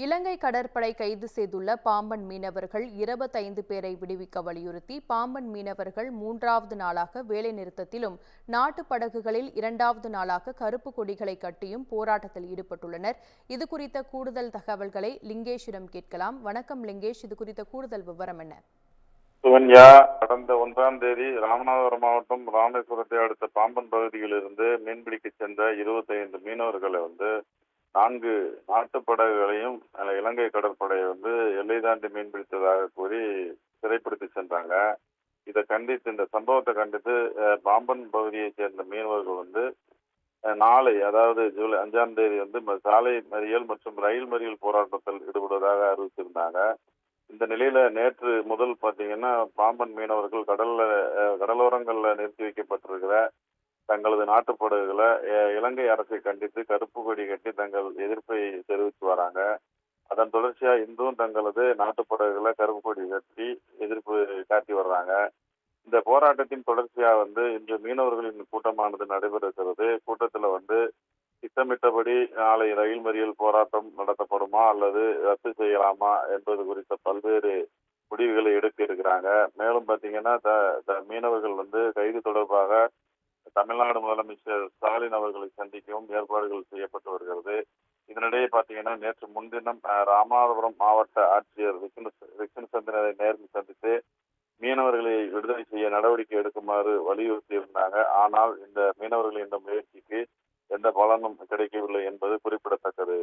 இலங்கை கடற்படை கைது செய்துள்ள பாம்பன் மீனவர்கள் 25 பேரை விடுவிக்க வலியுறுத்தி பாம்பன் மீனவர்கள் 3வது நாளாக வேலைநிறுத்தத்திலும் நாட்டுப் படகுகளில் 2வது நாளாக கருப்பு கொடிகளை கட்டியும் போராட்டத்தில் ஈடுபட்டுள்ளனர். இதுகுறித்த கூடுதல் தகவல்களை லிங்கேஷிடம் கேட்கலாம். வணக்கம் லிங்கேஷ், இதுகுறித்த கூடுதல் விவரம் என்ன? சுகன்யா, கடந்த 1ஆம் தேதி ராமநாதபுரம் மாவட்டம் ராமேஸ்வரத்தை அடுத்த பாம்பன் பகுதியிலிருந்து மீன்பிடிக்க சென்ற 25 மீனவர்களை 4 நாட்டுப்படகுகளையும் இலங்கை கடற்படை எல்லை தாண்டி மீன்பிடித்ததாக கூறி சிறைப்பிடித்து சென்றாங்க. இதை கண்டித்து, இந்த சம்பவத்தை கண்டித்து பாம்பன் பகுதியை சேர்ந்த மீனவர்கள் நாளை, அதாவது ஜூலை 5ஆம் தேதி சாலை மறியல் மற்றும் ரயில் மறியல் போராட்டத்தில் ஈடுபடுவதாக அறிவிச்சிருந்தாங்க. இந்த நிலையில நேற்று முதல் பாத்தீங்கன்னா பாம்பன் மீனவர்கள் கடலோரங்கள்ல நிறுத்தி வைக்கப்பட்டிருக்கிற தங்களது நாட்டுப்படகுகளை இலங்கை அரசை கண்டித்து கருப்பு கொடி கட்டி தங்கள் எதிர்ப்பை தெரிவித்து வராங்க. அதன் தொடர்ச்சியா இன்றும் தங்களது நாட்டுப்படகுகளை கருப்பு கொடி கட்டி எதிர்ப்பு காட்டி வர்றாங்க. இந்த போராட்டத்தின் தொடர்ச்சியா இன்று மீனவர்களின் கூட்டமானது நடைபெறுகிறது. கூட்டத்துல திட்டமிட்டபடி நாளை ரயில் மறியல் போராட்டம் நடத்தப்படுமா அல்லது ரத்து செய்யலாமா என்பது குறித்த பல்வேறு முடிவுகளை எடுக்க இருக்கிறாங்க. மேலும் பாத்தீங்கன்னா மீனவர்கள் கைது தொடர்பாக தமிழ்நாடு முதலமைச்சர் ஸ்டாலின் அவர்களை சந்திக்கவும் ஏற்பாடுகள் செய்யப்பட்டு வருகிறது. இதனிடையே பாத்தீங்கன்னா நேற்று முன்தினம் ராமநாதபுரம் மாவட்ட ஆட்சியர் விஷ்ணுசந்திரனை நேரில் சந்தித்து மீனவர்களை விடுதலை செய்ய நடவடிக்கை எடுக்குமாறு வலியுறுத்தி இருந்தாங்க. ஆனால் இந்த மீனவர்களின் இந்த முயற்சிக்கு எந்த பலனும் கிடைக்கவில்லை என்பது குறிப்பிடத்தக்கது.